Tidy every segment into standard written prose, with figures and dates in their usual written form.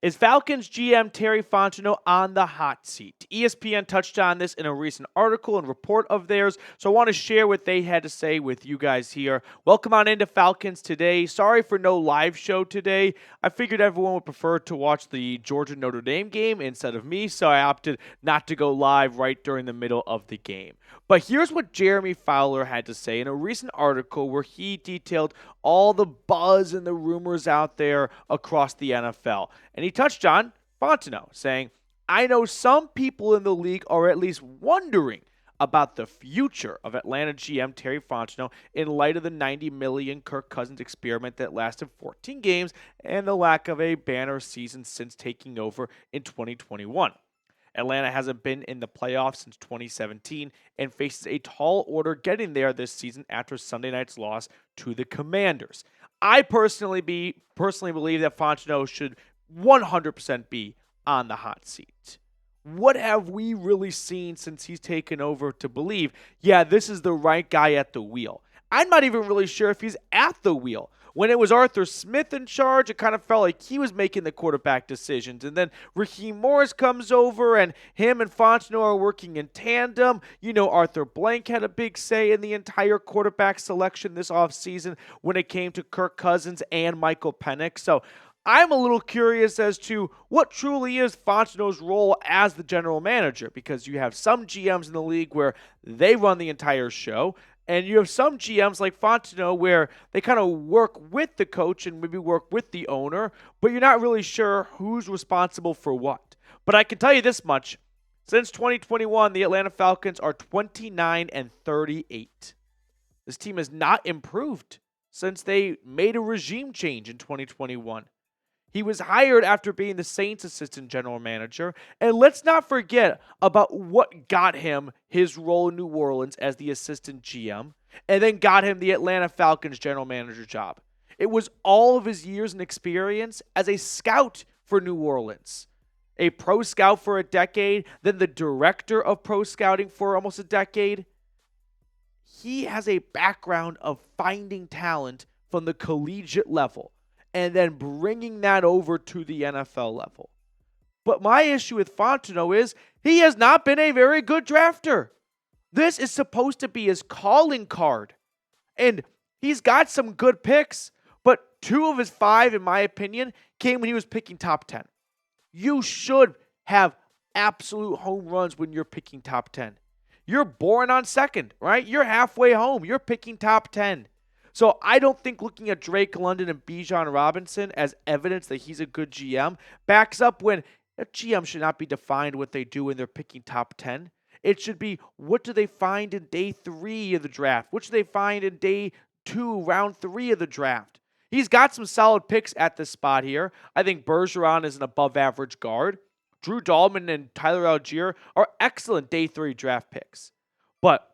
Is Falcons GM Terry Fontenot on the hot seat? ESPN touched on this in a recent article and report of theirs, so I want to share what they had to say with you guys here. Welcome on into Falcons Today. Sorry for no live show today. I figured everyone would prefer to watch the Georgia-Notre Dame game instead of me, so I opted not to go live right during the middle of the game. But here's what Jeremy Fowler had to say in a recent article where he detailed all the buzz and the rumors out there across the NFL. And he touched on Fontenot, saying, I know some people in the league are at least wondering about the future of Atlanta GM Terry Fontenot in light of the $90 million Kirk Cousins experiment that lasted 14 games and the lack of a banner season since taking over in 2021. Atlanta hasn't been in the playoffs since 2017 and faces a tall order getting there this season after Sunday night's loss to the Commanders. I personally believe that Fontenot should 100% be on the hot seat. What have we really seen since he's taken over to believe, yeah, this is the right guy at the wheel? I'm not even really sure if he's at the wheel. When it was Arthur Smith in charge, it kind of felt like he was making the quarterback decisions. And then Raheem Morris comes over, and him and Fontenot are working in tandem. You know, Arthur Blank had a big say in the entire quarterback selection this offseason when it came to Kirk Cousins and Michael Penix. So I'm a little curious as to what truly is Fontenot's role as the general manager, because you have some GMs in the league where they run the entire show, and you have some GMs like Fontenot where they kind of work with the coach and maybe work with the owner, but you're not really sure who's responsible for what. But I can tell you this much. Since 2021, the Atlanta Falcons are 29-38. This team has not improved since they made a regime change in 2021. He was hired after being the Saints' assistant general manager. And let's not forget about what got him his role in New Orleans as the assistant GM and then got him the Atlanta Falcons general manager job. It was all of his years and experience as a scout for New Orleans. A pro scout for a decade, then the director of pro scouting for almost a decade. He has a background of finding talent from the collegiate level and then bringing that over to the NFL level. But my issue with Fontenot is he has not been a very good drafter. This is supposed to be his calling card. And he's got some good picks, but 2 of his 5, in my opinion, came when he was picking top 10. You should have absolute home runs when you're picking top 10. You're born on second, right? You're halfway home. You're picking top 10. So I don't think looking at Drake London and Bijan Robinson as evidence that he's a good GM backs up when a GM should not be defined what they do when they're picking top 10. It should be, what do they find in day 3 of the draft? What should they find in day 2, round 3 of the draft? He's got some solid picks at this spot here. I think Bergeron is an above-average guard. Drew Dahlman and Tyler Algier are excellent day 3 draft picks. But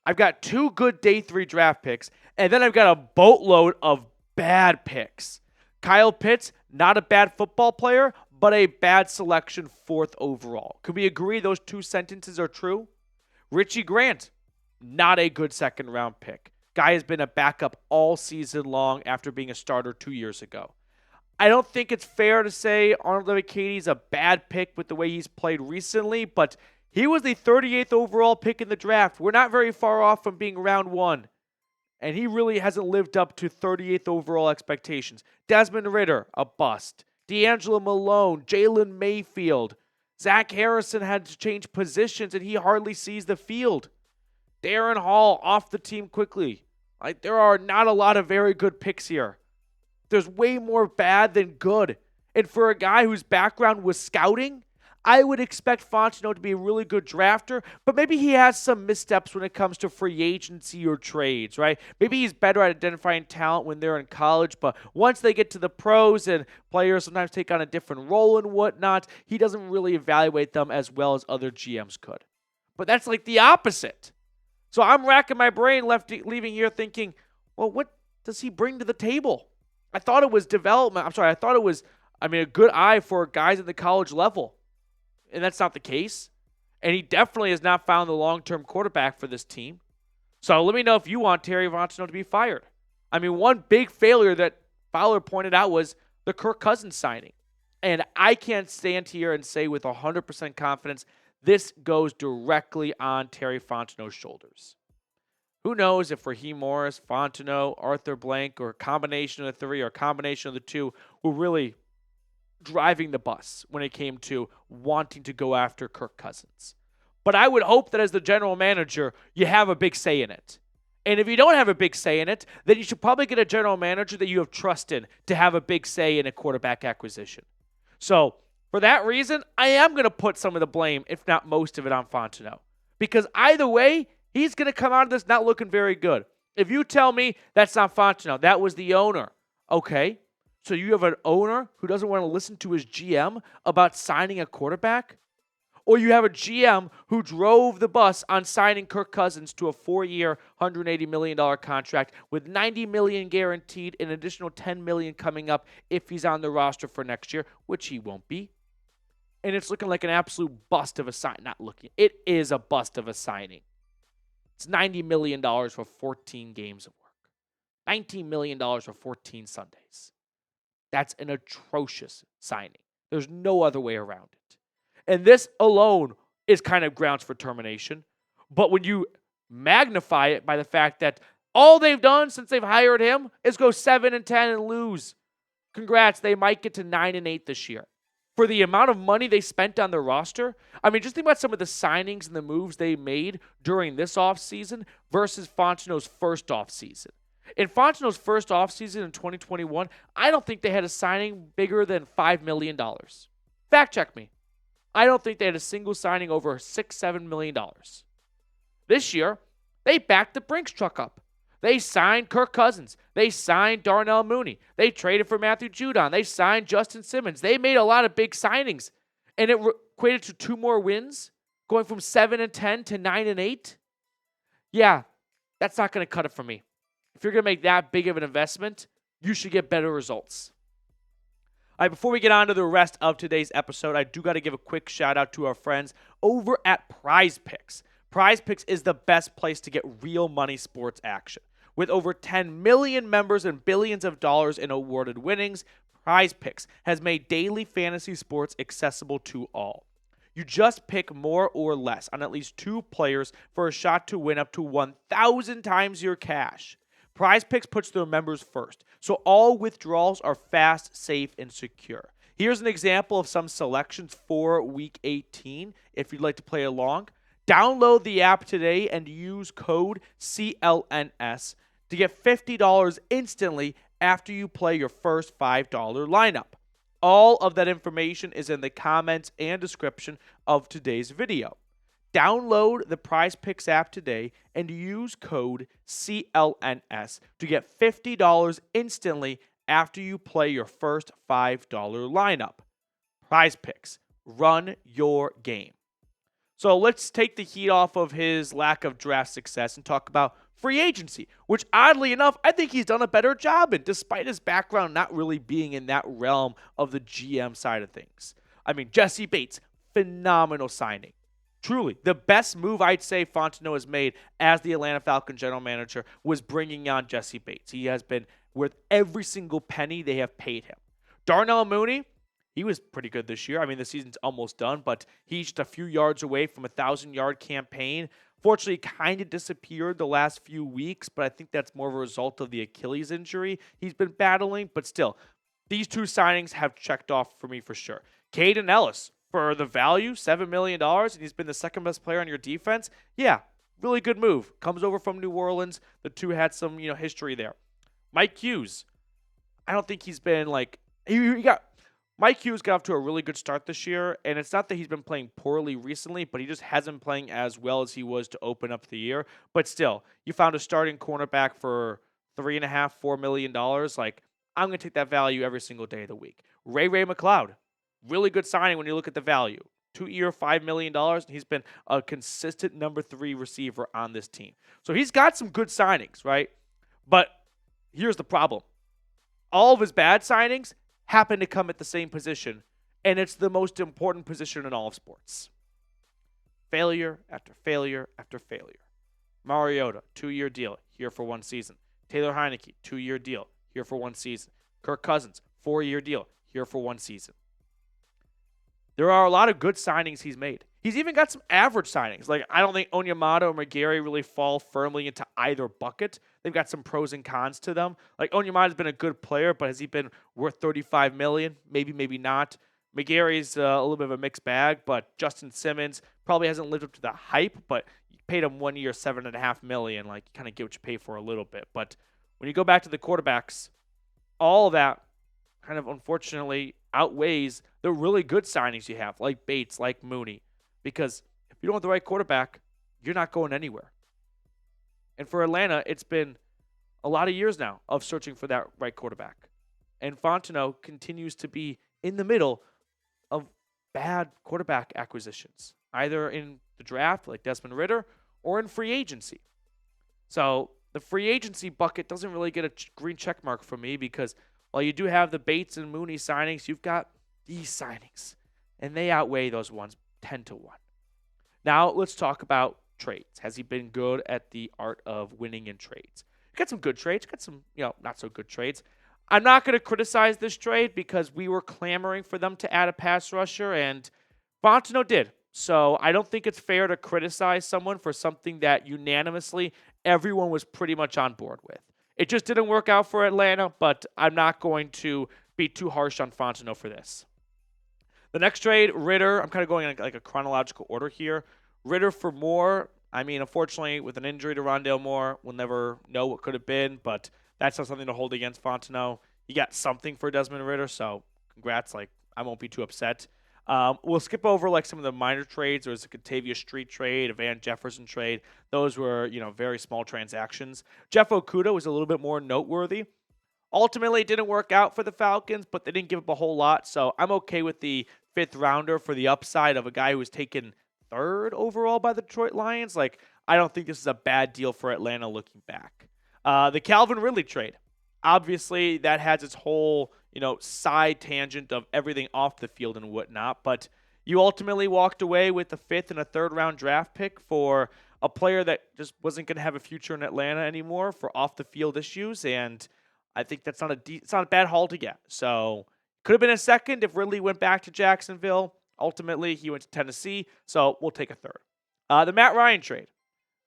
I've got 2 good day 3 draft picks, and then I've got a boatload of bad picks. Kyle Pitts, not a bad football player, but a bad selection 4th overall. Could we agree those 2 sentences are true? Richie Grant, not a good second-round pick. Guy has been a backup all season long after being a starter 2 years ago. I don't think it's fair to say Arnold Ebiketie a bad pick with the way he's played recently, but he was the 38th overall pick in the draft. We're not very far off from being round 1. And he really hasn't lived up to 38th overall expectations. Desmond Ridder, a bust. D'Angelo Malone, Jalen Mayfield. Zach Harrison had to change positions, and he hardly sees the field. Darren Hall off the team quickly. There are not a lot of very good picks here. There's way more bad than good. And for a guy whose background was scouting, I would expect Fontenot to be a really good drafter, but maybe he has some missteps when it comes to free agency or trades, right? Maybe he's better at identifying talent when they're in college, but once they get to the pros and players sometimes take on a different role and whatnot, he doesn't really evaluate them as well as other GMs could. But that's like the opposite. So I'm racking my brain leaving here thinking, well, what does he bring to the table? I thought it was development. I thought it was, a good eye for guys at the college level. And that's not the case. And he definitely has not found the long-term quarterback for this team. So let me know if you want Terry Fontenot to be fired. One big failure that Fowler pointed out was the Kirk Cousins signing. And I can't stand here and say with 100% confidence this goes directly on Terry Fontenot's shoulders. Who knows if Raheem Morris, Fontenot, Arthur Blank, or a combination of the three or a combination of the two were really driving the bus when it came to wanting to go after Kirk Cousins. But I would hope that as the general manager, you have a big say in it. And if you don't have a big say in it, then you should probably get a general manager that you have trust in to have a big say in a quarterback acquisition. So, for that reason, I am going to put some of the blame, if not most of it, on Fontenot. Because either way, he's going to come out of this not looking very good. If you tell me that's not Fontenot, that was the owner, okay. So you have an owner who doesn't want to listen to his GM about signing a quarterback? Or you have a GM who drove the bus on signing Kirk Cousins to a 4-year, $180 million contract with $90 million guaranteed, an additional $10 million coming up if he's on the roster for next year, which he won't be. And it's looking like an absolute bust of a sign. Not looking. It is a bust of a signing. It's $90 million for 14 games of work. $19 million for 14 Sundays. That's an atrocious signing. There's no other way around it. And this alone is kind of grounds for termination. But when you magnify it by the fact that all they've done since they've hired him is go 7-10 and lose. Congrats, they might get to 9-8 this year. For the amount of money they spent on their roster, I mean, just think about some of the signings and the moves they made during this offseason versus Fontenot's first offseason. In Fontenot's first offseason in 2021, I don't think they had a signing bigger than $5 million. Fact check me. I don't think they had a single signing over $6-7 million. This year, they backed the Brinks truck up. They signed Kirk Cousins. They signed Darnell Mooney. They traded for Matthew Judon. They signed Justin Simmons. They made a lot of big signings, and it equated to 2 more wins, going from 7-10 to 9-8. Yeah, that's not going to cut it for me. If you're going to make that big of an investment, you should get better results. All right, before we get on to the rest of today's episode, I do got to give a quick shout out to our friends over at Prize Picks. Prize Picks is the best place to get real money sports action. With over 10 million members and billions of dollars in awarded winnings, Prize Picks has made daily fantasy sports accessible to all. You just pick more or less on at least 2 players for a shot to win up to 1,000 times your cash. Prize Picks puts their members first, so all withdrawals are fast, safe, and secure. Here's an example of some selections for Week 18 if you'd like to play along. Download the app today and use code CLNS to get $50 instantly after you play your first $5 lineup. All of that information is in the comments and description of today's video. Download the Prize Picks app today and use code CLNS to get $50 instantly after you play your first $5 lineup. Prize Picks. Run your game. So let's take the heat off of his lack of draft success and talk about free agency, which oddly enough, I think he's done a better job in, despite his background not really being in that realm of the GM side of things. I mean, Jesse Bates, phenomenal signing. Truly, the best move I'd say Fontenot has made as the Atlanta Falcons general manager was bringing on Jesse Bates. He has been worth every single penny they have paid him. Darnell Mooney, he was pretty good this year. I mean, the season's almost done, but he's just a few yards away from a 1,000-yard campaign. Fortunately, kind of disappeared the last few weeks, but I think that's more of a result of the Achilles injury he's been battling. But still, these 2 signings have checked off for me for sure. Caden Ellis, for the value, $7 million, and he's been the second best player on your defense. Yeah, really good move. Comes over from New Orleans. The 2 had some, history there. Mike Hughes, I don't think he's been Mike Hughes got off to a really good start this year, and it's not that he's been playing poorly recently, but he just hasn't been playing as well as he was to open up the year. But still, you found a starting cornerback for $3.5-4 million. Like, I'm going to take that value every single day of the week. Ray McLeod, really good signing when you look at the value. 2-year, $5 million, and he's been a consistent number 3 receiver on this team. So he's got some good signings, right? But here's the problem. All of his bad signings happen to come at the same position, and it's the most important position in all of sports. Failure after failure after failure. Mariota, 2-year deal, here for 1 season. Taylor Heineke, 2-year deal, here for 1 season. Kirk Cousins, 4-year deal, here for 1 season. there are a lot of good signings he's made. He's even got some average signings. Like, I don't think Onyemata or McGarry really fall firmly into either bucket. They've got some pros and cons to them. Like, Onyemata's been a good player, but has he been worth $35 million? Maybe, maybe not. McGarry's a little bit of a mixed bag, but Justin Simmons probably hasn't lived up to the hype, but you paid him 1 year, $7.5 million. Like, you kind of get what you pay for a little bit. But when you go back to the quarterbacks, all of that kind of unfortunately outweighs the really good signings you have, like Bates, like Mooney. Because if you don't have the right quarterback, you're not going anywhere. And for Atlanta, it's been a lot of years now of searching for that right quarterback. And Fontenot continues to be in the middle of bad quarterback acquisitions, either in the draft, like Desmond Ridder, or in free agency. So the free agency bucket doesn't really get a green check mark from me because while you do have the Bates and Mooney signings, you've got these signings, and they outweigh those ones 10-1. Now let's talk about trades. Has he been good at the art of winning in trades? Got some good trades, got some, not so good trades. I'm not going to criticize this trade because we were clamoring for them to add a pass rusher, and Fontenot did. So I don't think it's fair to criticize someone for something that unanimously everyone was pretty much on board with. It just didn't work out for Atlanta, but I'm not going to be too harsh on Fontenot for this. The next trade, Ridder, I'm kind of going in like a chronological order here. Ridder for Moore. I mean, unfortunately, with an injury to Rondale Moore, we'll never know what could have been, but that's not something to hold against Fontenot. He got something for Desmond Ridder, so congrats. Like, I won't be too upset. We'll skip over like some of the minor trades. There was a Catavia Street trade, a Van Jefferson trade. Those were, very small transactions. Jeff Okudah was a little bit more noteworthy. Ultimately, it didn't work out for the Falcons, but they didn't give up a whole lot, so I'm okay with the 5th rounder for the upside of a guy who was taken 3rd overall by the Detroit Lions. Like, I don't think this is a bad deal for Atlanta looking back. The Calvin Ridley trade. Obviously, that has its whole, side tangent of everything off the field and whatnot, but you ultimately walked away with a 5th and a 3rd round draft pick for a player that just wasn't going to have a future in Atlanta anymore for off the field issues, and I think that's it's not a bad haul to get. So could have been a 2nd if Ridley went back to Jacksonville. Ultimately, he went to Tennessee, so we'll take a 3rd. The Matt Ryan trade.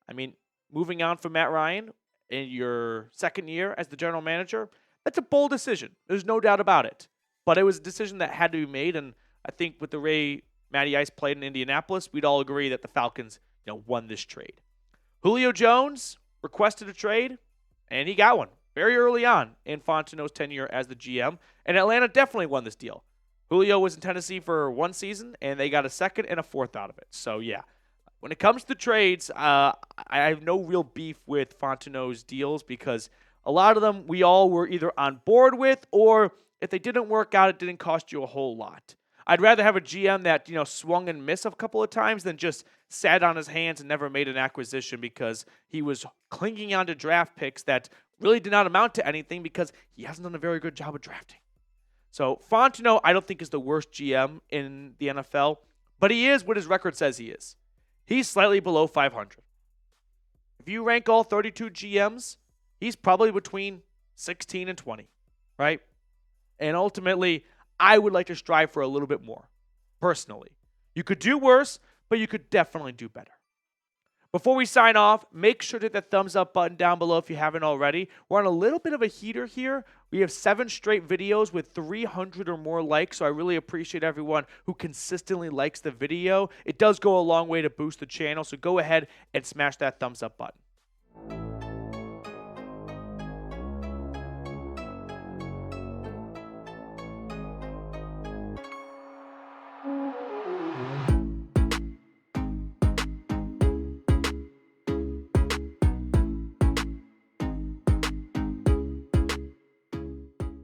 I mean, moving on from Matt Ryan in your 2nd year as the general manager, that's a bold decision. There's no doubt about it. But it was a decision that had to be made, and I think with the way Matty Ice played in Indianapolis, we'd all agree that the Falcons, won this trade. Julio Jones requested a trade, and he got one very early on in Fontenot's tenure as the GM, and Atlanta definitely won this deal. Julio was in Tennessee for 1 season, and they got a 2nd and a 4th out of it. So, yeah. When it comes to trades, I have no real beef with Fontenot's deals because a lot of them we all were either on board with, or if they didn't work out, it didn't cost you a whole lot. I'd rather have a GM that, swung and missed a couple of times than just sat on his hands and never made an acquisition because he was clinging on to draft picks that really did not amount to anything because he hasn't done a very good job of drafting. So Fontenot, I don't think is the worst GM in the NFL, but he is what his record says he is. He's slightly below 500. If you rank all 32 GMs, he's probably between 16 and 20, right? And ultimately, I would like to strive for a little bit more, personally. You could do worse, but you could definitely do better. Before we sign off, make sure to hit that thumbs up button down below if you haven't already. We're on a little bit of a heater here. We have 7 straight videos with 300 or more likes, so I really appreciate everyone who consistently likes the video. It does go a long way to boost the channel, so go ahead and smash that thumbs up button.